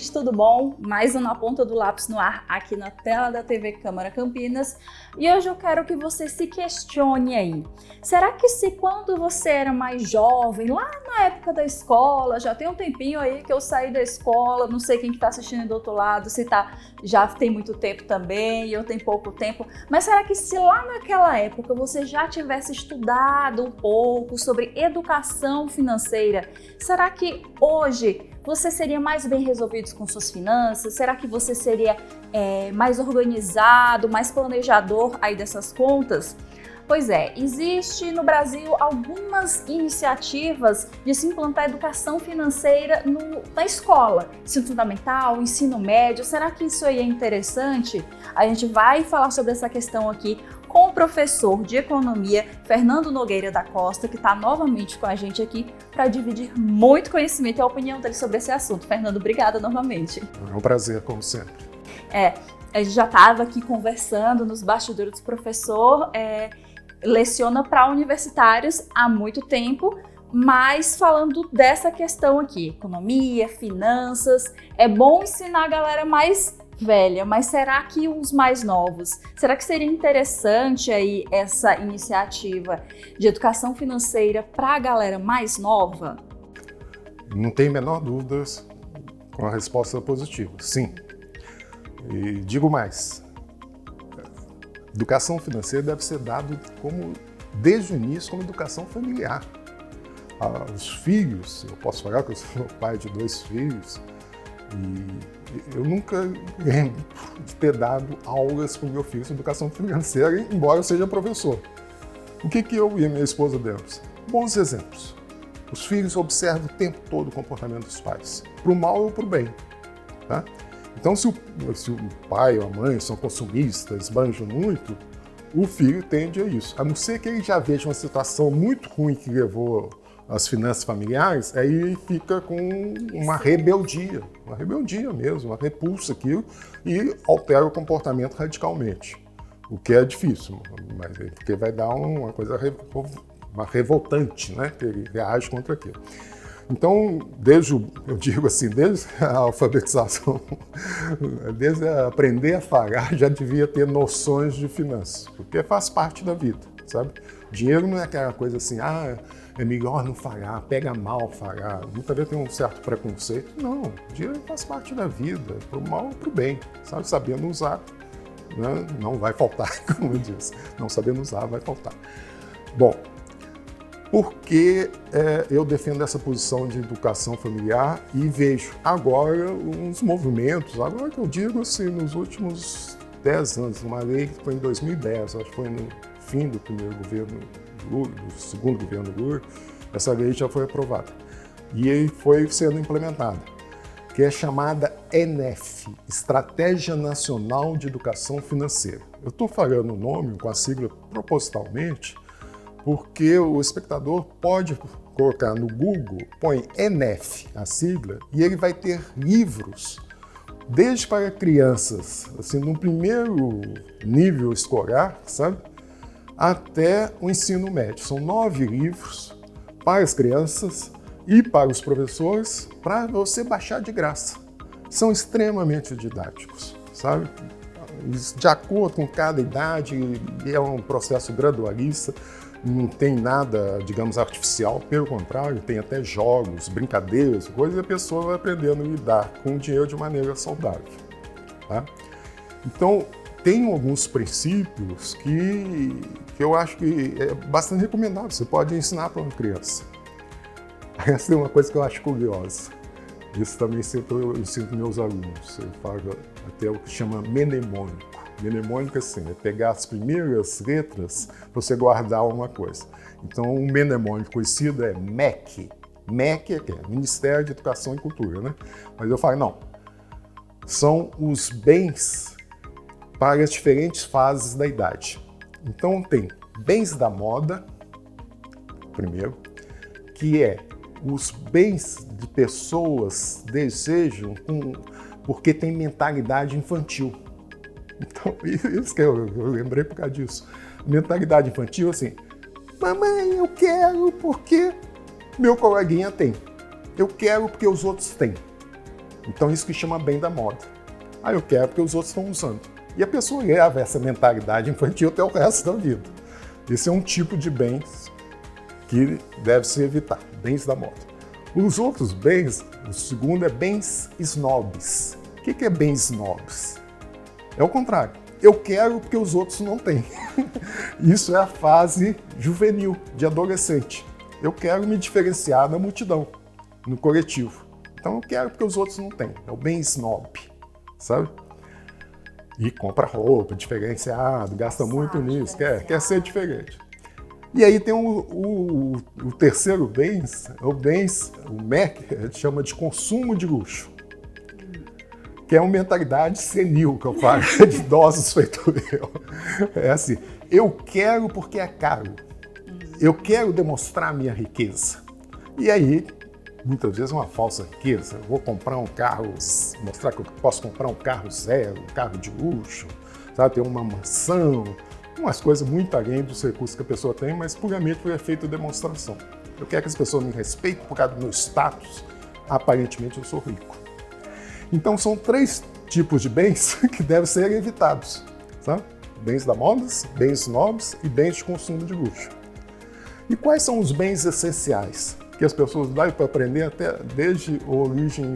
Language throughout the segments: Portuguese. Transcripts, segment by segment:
gente, tudo bom? Mais um Na Ponta do Lápis no ar, aqui na tela da TV Câmara Campinas. E hoje eu quero que você se questione aí. Será que se quando você era mais jovem, lá na época da escola, já tem um tempinho aí que eu saí da escola, não sei quem que tá assistindo do outro lado, se já tem muito tempo também, eu tenho pouco tempo, mas será que se lá naquela época você já tivesse estudado um pouco sobre educação financeira, será que hoje você seria mais bem resolvido com suas finanças? Será que você seria mais organizado, mais planejador aí dessas contas? Pois é, existe no Brasil algumas iniciativas de se implantar educação financeira na escola, ensino fundamental, ensino médio. Será que isso aí é interessante? A gente vai falar sobre essa questão aqui com o professor de economia, Fernando Nogueira da Costa, que está novamente com a gente aqui para dividir muito conhecimento e a opinião dele sobre esse assunto. Fernando, obrigada novamente. É um prazer, como sempre. A gente já estava aqui conversando nos bastidores do professor, leciona para universitários há muito tempo, mas falando dessa questão aqui, economia, finanças, é bom ensinar a galera mais velha, mas será que os mais novos, será que seria interessante aí essa iniciativa de educação financeira para a galera mais nova? Não tem a menor dúvida com a resposta positiva, sim. E digo mais, educação financeira deve ser dado desde o início como educação familiar. Os filhos, eu posso falar que eu sou pai de 2 filhos, e eu nunca lembro de ter dado aulas para o meu filho sobre educação financeira, embora eu seja professor. O que eu e a minha esposa demos? Bons exemplos. Os filhos observam o tempo todo o comportamento dos pais, para o mal ou para o bem. Tá? Então, se o pai ou a mãe são consumistas, manjam muito, o filho tende a isso. A não ser que ele já veja uma situação muito ruim que levou às finanças familiares, aí ele fica com uma rebeldia mesmo, uma repulsa aquilo, e altera o comportamento radicalmente. O que é difícil, mas porque vai dar uma coisa revoltante, né? Que ele reage contra aquilo. Então, desde a alfabetização, desde aprender a pagar, já devia ter noções de finanças, porque faz parte da vida, sabe? Dinheiro não é aquela coisa assim, é melhor não pagar, pega mal pagar. Muitas vezes tem um certo preconceito. Não, dinheiro faz parte da vida, para o mal ou para o bem, sabe? Sabendo usar, né? Não vai faltar, como eu disse. Não sabendo usar, vai faltar. Bom, por que eu defendo essa posição de educação familiar e vejo agora uns movimentos, agora que eu digo assim, nos últimos 10 anos, uma lei que foi em 2010, acho que foi no fim do primeiro governo Lula, do segundo governo Lula, essa lei já foi aprovada e foi sendo implementada, que é chamada ENEF, Estratégia Nacional de Educação Financeira. Eu estou falando o nome com a sigla propositalmente, porque o espectador pode colocar no Google, põe ENEF, a sigla, e ele vai ter livros, desde para crianças, assim, no primeiro nível escolar, sabe, até o ensino médio. São 9 livros para as crianças e para os professores, para você baixar de graça. São extremamente didáticos, sabe? De acordo com cada idade, é um processo gradualista. Não tem nada, digamos, artificial, pelo contrário, tem até jogos, brincadeiras, coisas, e a pessoa vai aprendendo a lidar com o dinheiro de maneira saudável. Tá? Então, tem alguns princípios que eu acho que é bastante recomendável, você pode ensinar para uma criança. Essa é uma coisa que eu acho curiosa. Isso também sempre eu ensino para meus alunos. Eu falo até o que chama mnemônico. Mnemônico assim, é pegar as primeiras letras para você guardar uma coisa. Então, um mnemônico conhecido é MEC. MEC é o quê? Ministério de Educação e Cultura, né? Mas eu falo, não. São os bens para as diferentes fases da idade. Então, tem bens da moda, primeiro, que é os bens de pessoas desejam porque tem mentalidade infantil. Então, isso que eu lembrei por causa disso. Mentalidade infantil, assim, mamãe, eu quero porque meu coleguinha tem. Eu quero porque os outros têm. Então isso que chama bem da moda. Ah, eu quero porque os outros estão usando. E a pessoa leva essa mentalidade infantil até o resto da vida. Esse é um tipo de bens que deve ser evitado, bens da moda. Os outros bens, o segundo é bens snobs. O que é bens snobs? É o contrário. Eu quero porque os outros não têm. Isso é a fase juvenil, de adolescente. Eu quero me diferenciar da multidão, no coletivo. Então eu quero porque os outros não têm. É o bem snob, sabe? E compra roupa, diferenciado, gasta muito nisso, quer ser diferente. E aí tem o terceiro bens, o MEC chama de consumo de luxo, que é uma mentalidade senil, que eu falo, de idosos feito eu. É assim, eu quero porque é caro, eu quero demonstrar minha riqueza. E aí, muitas vezes é uma falsa riqueza, eu vou comprar um carro, mostrar que eu posso comprar um carro zero, um carro de luxo, sabe, ter uma mansão, umas coisas muito além dos recursos que a pessoa tem, mas puramente por efeito de demonstração. Eu quero que as pessoas me respeitem por causa do meu status, aparentemente eu sou rico. Então são 3 tipos de bens que devem ser evitados, sabe? Bens da moda, bens nobres e bens de consumo de luxo. E quais são os bens essenciais que as pessoas devem para aprender até desde a origem,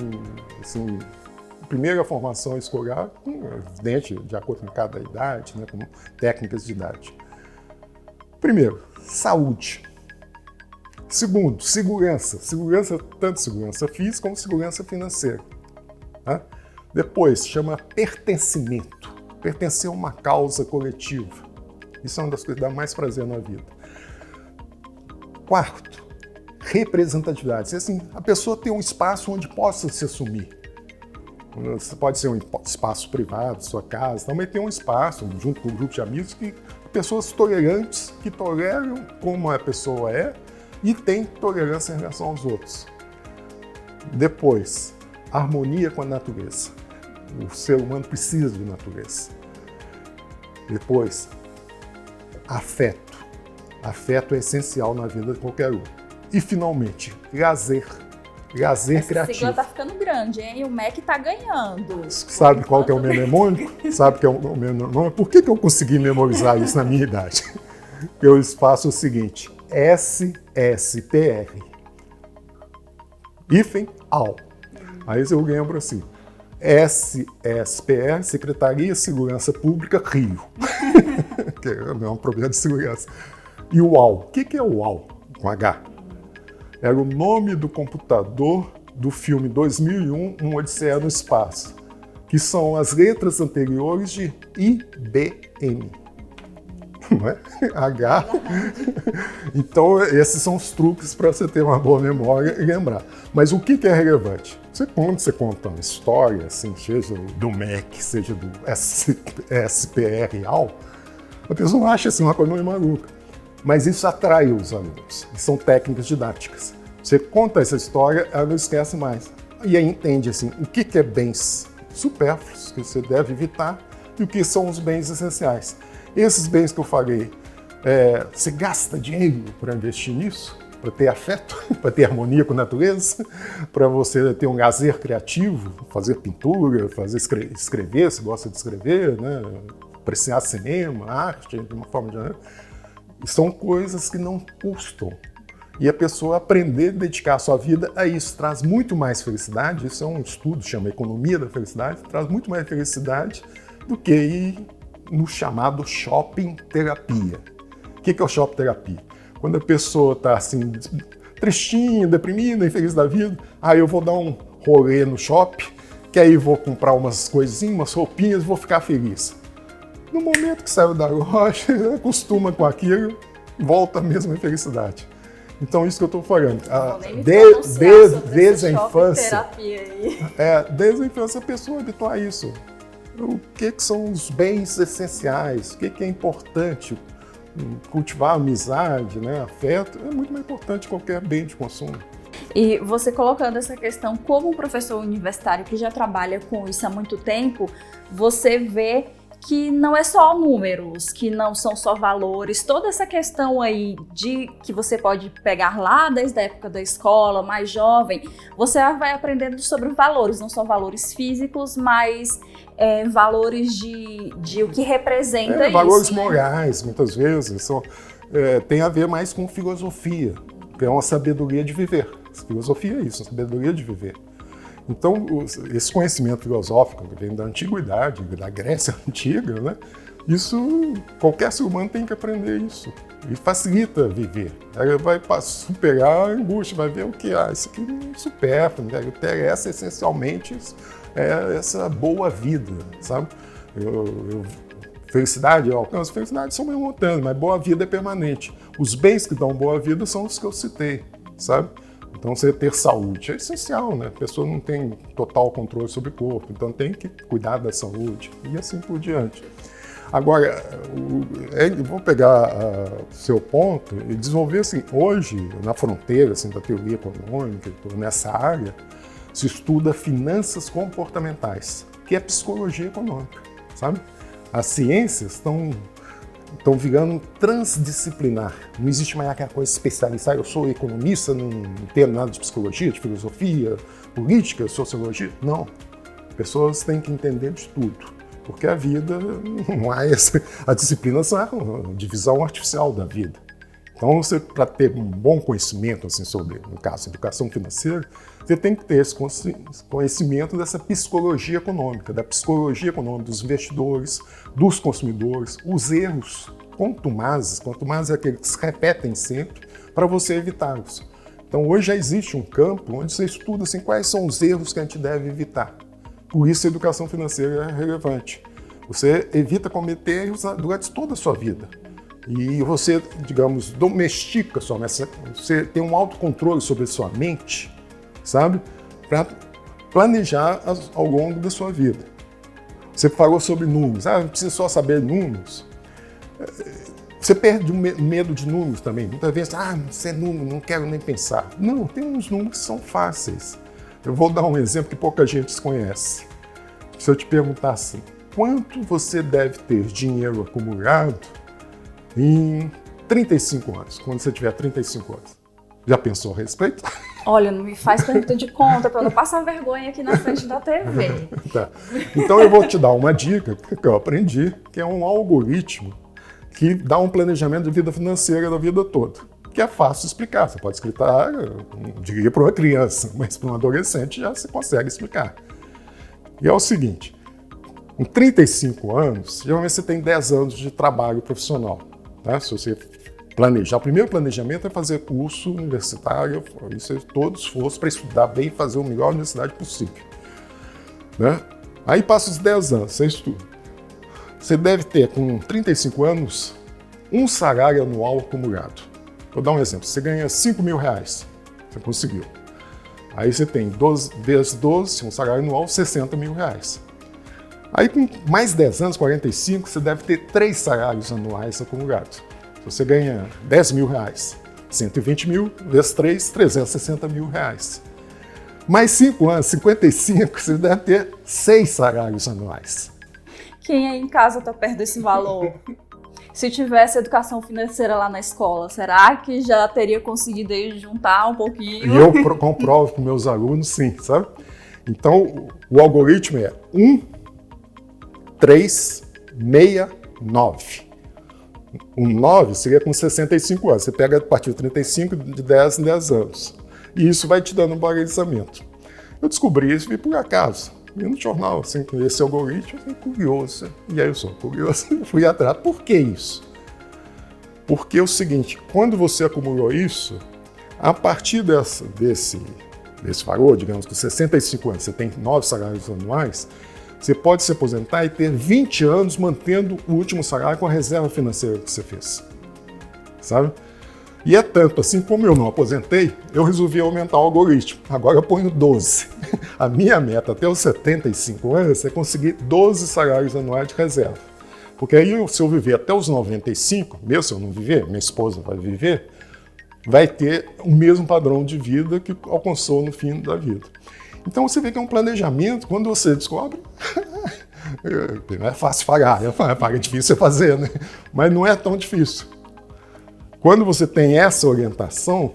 assim, primeira formação escolar, evidente, de acordo com cada idade, né, com técnicas de idade. Primeiro, saúde. Segundo, segurança. Segurança, tanto segurança física como segurança financeira. Tá? Depois, chama pertencimento. Pertencer a uma causa coletiva. Isso é uma das coisas que dá mais prazer na vida. Quarto, representatividade. Assim, a pessoa tem um espaço onde possa se assumir. Pode ser um espaço privado, sua casa, também tem um espaço, junto com um grupo de amigos, que pessoas tolerantes, que toleram como a pessoa é e tem tolerância em relação aos outros. Depois, harmonia com a natureza. O ser humano precisa de natureza. Depois, afeto. Afeto é essencial na vida de qualquer um. E, finalmente, lazer. Lazer criativo. Essa sigla tá ficando grande, hein? O MEC tá ganhando. Sabe qual que é o meu mnemônico? Sabe que é o meu mnemônico? Por que eu consegui memorizar isso na minha idade? Eu faço o seguinte, SSPR. Hífen, AU. Aí eu lembro assim, SSPR, Secretaria de Segurança Pública, Rio. Que é um problema de segurança. E o UAU. O que é o UAU? Com H. Era o nome do computador do filme 2001, Uma Odisseia no Espaço, que são as letras anteriores de IBM. Não é? H. Então, esses são os truques para você ter uma boa memória e lembrar. Mas o que é relevante? Quando você conta uma história, assim, seja do MEC, seja do SPR-AL, a pessoa acha assim, uma coisa meio maluca. Mas isso atrai os alunos. São técnicas didáticas. Você conta essa história, ela não esquece mais. E aí entende assim, o que é bens supérfluos, que você deve evitar, e o que são os bens essenciais. Esses bens que eu falei, você gasta dinheiro para investir nisso, para ter afeto, para ter harmonia com a natureza, para você ter um lazer criativo, fazer pintura, fazer escrever, se gosta de escrever, né? Apreciar cinema, arte, de uma forma geral. São coisas que não custam. E a pessoa aprender a dedicar a sua vida a isso traz muito mais felicidade. Isso é um estudo, chama Economia da Felicidade, traz muito mais felicidade do que ir no chamado shopping terapia. O que é o shopping terapia? Quando a pessoa está assim, tristinha, deprimida, infeliz da vida, aí eu vou dar um rolê no shopping, que aí vou comprar umas coisinhas, umas roupinhas, vou ficar feliz. No momento que saiu da loja, acostuma com aquilo, volta mesmo a felicidade. Então, isso que eu estou falando. Desde a infância, desde a infância a pessoa habituar a isso. O que são os bens essenciais? O que é importante? Cultivar amizade, né? Afeto, é muito mais importante que qualquer bem de consumo. E você colocando essa questão como um professor universitário que já trabalha com isso há muito tempo, você vê que não é só números, que não são só valores, toda essa questão aí de que você pode pegar lá desde a época da escola, mais jovem, você vai aprendendo sobre valores, não só valores físicos, mas valores de o que representa isso. Valores né? morais, muitas vezes, tem a ver mais com filosofia, que é uma sabedoria de viver. Filosofia é isso, uma sabedoria de viver. Então, esse conhecimento filosófico que vem da antiguidade, da Grécia Antiga, né? Isso, qualquer ser humano tem que aprender isso. E facilita viver. Aí vai superar a angústia, vai ver o que isso aqui não é supérfluo, né? Interessa essencialmente essa boa vida, sabe? Felicidade, eu alcanço felicidade, são momentâneas, mas boa vida é permanente. Os bens que dão boa vida são os que eu citei, sabe? Então, você ter saúde é essencial, né? A pessoa não tem total controle sobre o corpo, então tem que cuidar da saúde e assim por diante. Agora, vou pegar o seu ponto e desenvolver assim, hoje, na fronteira assim, da teoria econômica, nessa área, se estuda finanças comportamentais, que é psicologia econômica, sabe? As ciências estão virando transdisciplinar. Não existe mais aquela coisa especialista. Eu sou economista, não entendo nada de psicologia, de filosofia, política, sociologia. Não. Pessoas têm que entender de tudo. Porque a vida não há a disciplina é uma divisão artificial da vida. Então, para ter um bom conhecimento assim, sobre, no caso, educação financeira, você tem que ter esse conhecimento dessa psicologia econômica, da psicologia econômica dos investidores, dos consumidores, os erros contumazes é aqueles que se repetem sempre, para você evitá-los. Então, hoje já existe um campo onde você estuda assim, quais são os erros que a gente deve evitar. Por isso, a educação financeira é relevante. Você evita cometer erros durante toda a sua vida. E você, digamos, domestica sua mente, você tem um autocontrole sobre a sua mente, sabe? Para planejar ao longo da sua vida. Você falou sobre números. Não precisa só saber números. Você perde o medo de números também. Muitas vezes, isso é número, não quero nem pensar. Não, tem uns números que são fáceis. Eu vou dar um exemplo que pouca gente conhece. Se eu te perguntar assim, quanto você deve ter dinheiro acumulado em 35 anos, quando você tiver 35 anos? Já pensou a respeito? Olha, não me faz pergunta de conta para eu não passar vergonha aqui na frente da TV. Tá. Então eu vou te dar uma dica que eu aprendi, que é um algoritmo que dá um planejamento de vida financeira da vida toda, que é fácil de explicar. Você pode explicar, não diria para uma criança, mas para um adolescente já se consegue explicar. E é o seguinte, com 35 anos, geralmente você tem 10 anos de trabalho profissional. Tá? Se você planejar, o primeiro planejamento é fazer curso universitário, isso é todo esforço para estudar bem e fazer a melhor universidade possível. Né? Aí passa os 10 anos, você estuda. Você deve ter, com 35 anos, um salário anual acumulado. Vou dar um exemplo, você ganha R$5.000, você conseguiu. Aí você tem, vezes 12, um salário anual, R$60.000. Aí com mais 10 anos, 45, você deve ter 3 salários anuais acumulados. Você ganha R$10.000, 120 mil, vezes 3, R$360.000. Mais 5 anos, 55, você deve ter 6 salários anuais. Quem aí em casa está perto desse valor? Se tivesse educação financeira lá na escola, será que já teria conseguido aí juntar um pouquinho? E eu comprovo com meus alunos, sim, sabe? Então, o algoritmo é 1, 3, 6, 9. Um 9 seria com 65 anos. Você pega a partir de 35, de 10 em 10 anos. E isso vai te dando um balizamento. Eu descobri isso por acaso. E no jornal, assim, esse algoritmo, eu fiquei curioso. E aí eu sou curioso, fui atrás. Por que isso? Porque é o seguinte, quando você acumulou isso, a partir desse valor, digamos que 65 anos, você tem 9 salários anuais, você pode se aposentar e ter 20 anos mantendo o último salário com a reserva financeira que você fez. Sabe? E é tanto assim, como eu não aposentei, eu resolvi aumentar o algoritmo. Agora eu ponho 12. A minha meta até os 75 anos é conseguir 12 salários anuais de reserva. Porque aí, se eu viver até os 95, mesmo se eu não viver, minha esposa vai viver, vai ter o mesmo padrão de vida que alcançou no fim da vida. Então você vê que é um planejamento, quando você descobre, Não é fácil pagar, é difícil você fazer, né? Mas não é tão difícil. Quando você tem essa orientação,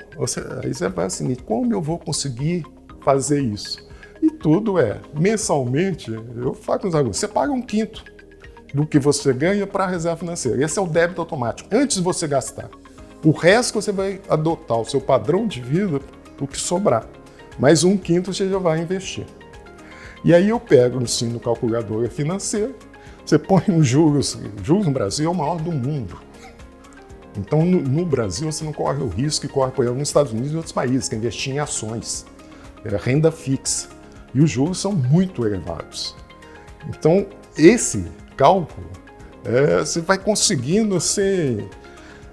aí você vai assim, como eu vou conseguir fazer isso? E tudo mensalmente, eu falo com os alunos, você paga 1/5 do que você ganha para a reserva financeira. Esse é o débito automático, antes de você gastar. O resto você vai adotar o seu padrão de vida para o que sobrar. Mais 1/5 você já vai investir. E aí eu pego, ensino calculadora financeira, você põe os juros no Brasil é o maior do mundo. Então, no Brasil, você não corre o risco que corre, por exemplo, nos Estados Unidos e outros países, que investem em ações, renda fixa. E os juros são muito elevados. Então, esse cálculo, você vai conseguindo,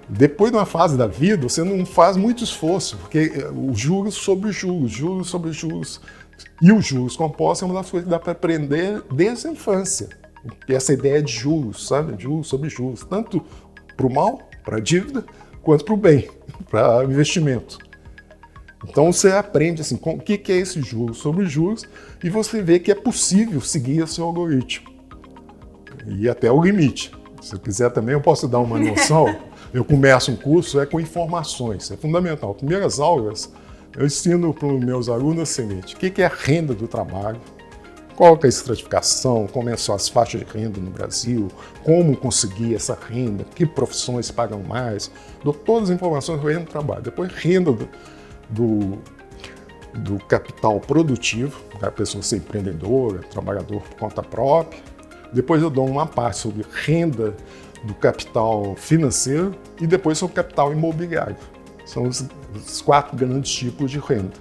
depois de uma fase da vida, você não faz muito esforço, porque os juros sobre juros, e os juros compostos é uma das coisas que dá para aprender desde a infância. Essa ideia de juros, sabe? Juros sobre juros, tanto para o mal, para a dívida, quanto para o bem, para o investimento. Então você aprende assim, o que é esse juros sobre juros e você vê que é possível seguir esse algoritmo. E até o limite. Se eu quiser também, eu posso dar uma noção. Eu começo um curso com informações, é fundamental. Primeiras aulas, eu ensino para os meus alunos o seguinte, o que é a renda do trabalho, qual é a estratificação, como são as faixas de renda no Brasil, como conseguir essa renda, que profissões pagam mais, dou todas as informações sobre renda do trabalho. Depois, renda do capital produtivo, a pessoa ser empreendedora, trabalhador por conta própria. Depois eu dou uma parte sobre renda do capital financeiro e depois sobre capital imobiliário. São os 4 grandes tipos de renda.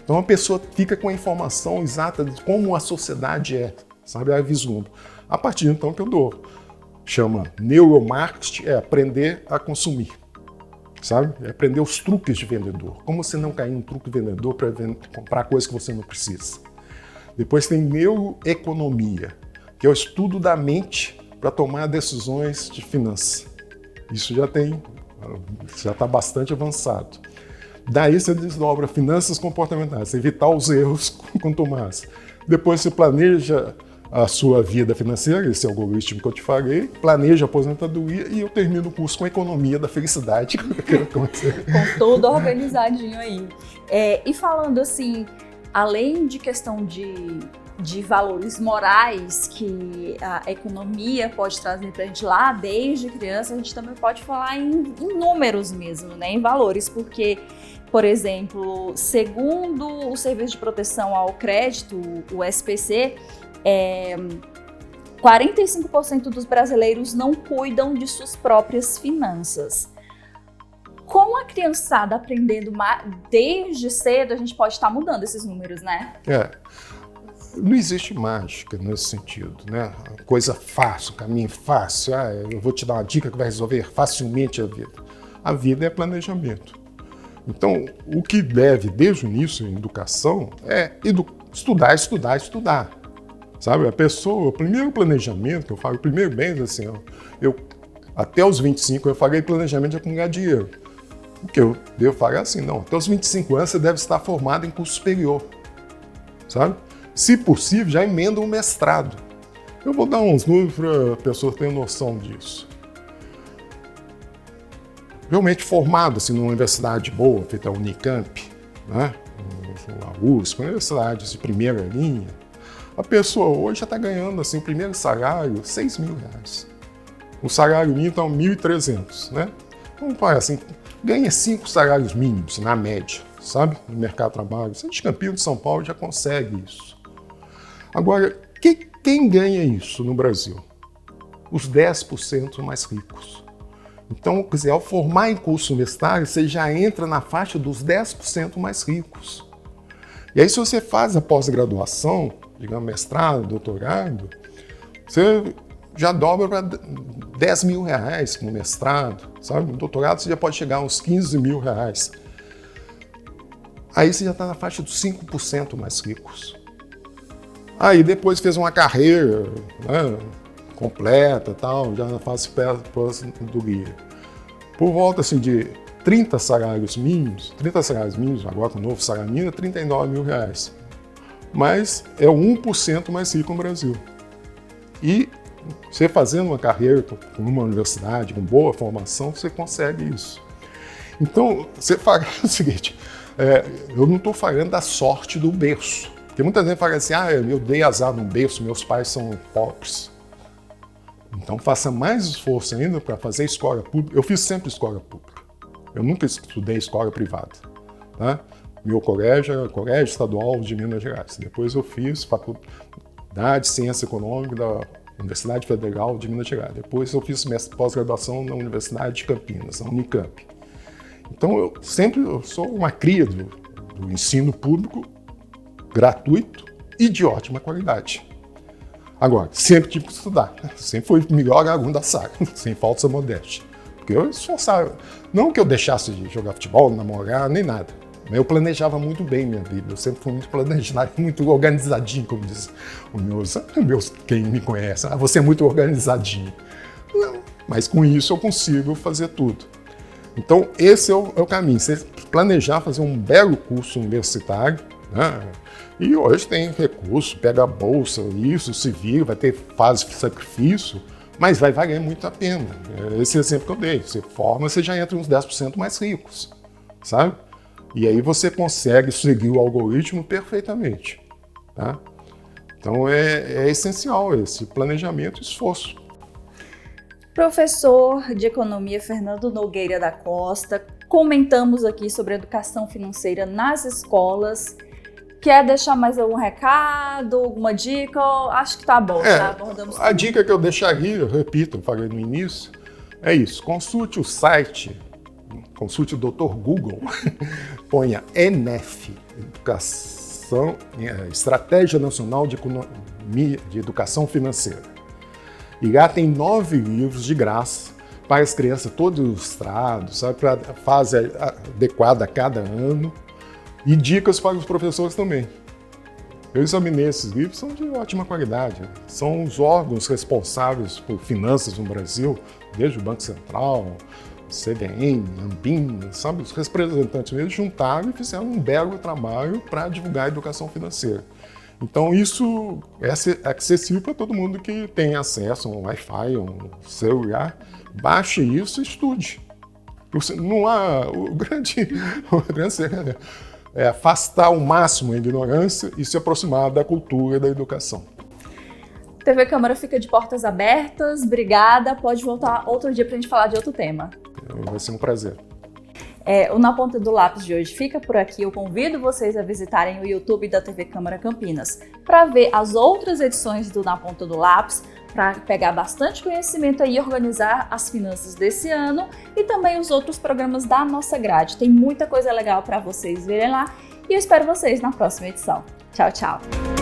Então a pessoa fica com a informação exata de como a sociedade sabe? A vislumbra. A partir de então que eu dou, chama neuromarketing, aprender a consumir, sabe? É aprender os truques de vendedor. Como você não cair em truque de vendedor para comprar coisas que você não precisa. Depois tem neuroeconomia, que é o estudo da mente para tomar decisões de finanças. Isso já está bastante avançado. Daí você desdobra finanças comportamentais, evitar os erros quanto mais. Depois você planeja a sua vida financeira, esse algoritmo que eu te falei, planeja a aposentadoria e eu termino o curso com a economia da felicidade. Com tudo organizadinho aí. E falando assim, além de questão de valores morais que a economia pode trazer para a gente lá desde criança, a gente também pode falar em números mesmo, né? Em valores, porque, por exemplo, segundo o Serviço de Proteção ao Crédito, o SPC, 45% dos brasileiros não cuidam de suas próprias finanças. Com a criançada aprendendo desde cedo, a gente pode estar mudando esses números, né? Não existe mágica nesse sentido, né? Coisa fácil, caminho fácil. Eu vou te dar uma dica que vai resolver facilmente a vida. A vida é planejamento. Então, o que deve, desde o início, em educação, é estudar. Sabe? A pessoa, o primeiro planejamento, que eu falo, o primeiro bem, assim, até os 25 eu falei planejamento de acumular dinheiro. O que eu devo falar assim, não, até os 25 anos você deve estar formado em curso superior, sabe? Se possível, já emenda um mestrado. Eu vou dar uns números para a pessoa ter noção disso. Realmente formado assim, numa universidade boa, feita a Unicamp, né? A USP, universidades de primeira linha, a pessoa hoje já está ganhando assim, o primeiro salário, R$6.000. O salário mínimo está R$1.300, né? Então, assim, ganha 5 salários mínimos, na média, sabe? No mercado de trabalho. Você de Campinas de São Paulo já consegue isso. Agora, quem ganha isso no Brasil? Os 10% mais ricos. Então, quer dizer, ao formar em curso universitário, você já entra na faixa dos 10% mais ricos. E aí, se você faz a pós-graduação, digamos, mestrado, doutorado, você já dobra para R$10.000 no mestrado, sabe? No doutorado, você já pode chegar a uns R$15.000. Aí você já está na faixa dos 5% mais ricos. Aí depois fez uma carreira, né, completa, tal, já na fase pós-aposentadoria. Por volta assim, de 30 salários mínimos, agora com o novo salário mínimo, é R$39.000. Mas é o 1% mais rico no Brasil. E você fazendo uma carreira com uma universidade, com boa formação, você consegue isso. Então, você fala o seguinte, eu não estou falando da sorte do berço. Porque muita gente fala assim, eu dei azar no berço, meus pais são pobres. Então faça mais esforço ainda para fazer escola pública. Eu fiz sempre escola pública. Eu nunca estudei escola privada. Tá? Meu colégio era o Colégio Estadual de Minas Gerais. Depois eu fiz Faculdade de Ciência Econômica da Universidade Federal de Minas Gerais. Depois eu fiz pós-graduação na Universidade de Campinas, na Unicamp. Então eu sou uma cria do ensino público gratuito e de ótima qualidade. Agora, sempre tive que estudar, sempre fui o melhor aluno da sala, sem falsa modéstia. Porque eu esforçava, não que eu deixasse de jogar futebol, namorar, nem nada, mas eu planejava muito bem minha vida, eu sempre fui muito planejado, muito organizadinho, como diz meus quem me conhece, você é muito organizadinho. Não, mas com isso eu consigo fazer tudo. Então esse é o caminho, você planejar fazer um belo curso universitário, né? E hoje tem recurso, pega a bolsa, isso, se vira, vai ter fase de sacrifício, mas vai valer muito a pena. Esse exemplo que eu dei, você forma, você já entra uns 10% mais ricos, sabe? E aí você consegue seguir o algoritmo perfeitamente, tá? Então é essencial esse planejamento e esforço. Professor de Economia Fernando Nogueira da Costa, comentamos aqui sobre educação financeira nas escolas. Quer deixar mais algum recado, alguma dica? Acho que tá bom, tá? Abordamos a dica que eu deixaria, eu repito, eu falei no início, é isso. Consulte o site, consulte o Dr. Google, ponha ENEF, Estratégia Nacional de Educação Financeira. E lá tem 9 livros de graça para as crianças, todos ilustrados, sabe, para a fase adequada a cada ano. E dicas para os professores também. Eu examinei esses livros, são de ótima qualidade. São os órgãos responsáveis por finanças no Brasil, desde o Banco Central, CVM, Ambima, sabe? Os representantes mesmo juntaram e fizeram um belo trabalho para divulgar a educação financeira. Então isso é acessível para todo mundo que tem acesso a um Wi-Fi, um celular. Baixe isso e estude. Não há o grande é afastar ao máximo a ignorância e se aproximar da cultura e da educação. TV Câmara fica de portas abertas, obrigada, pode voltar outro dia para a gente falar de outro tema. Vai ser um prazer. O Na Ponta do Lápis de hoje fica por aqui. Eu convido vocês a visitarem o YouTube da TV Câmara Campinas para ver as outras edições do Na Ponta do Lápis, para pegar bastante conhecimento e organizar as finanças desse ano e também os outros programas da nossa grade. Tem muita coisa legal para vocês verem lá e eu espero vocês na próxima edição. Tchau, tchau!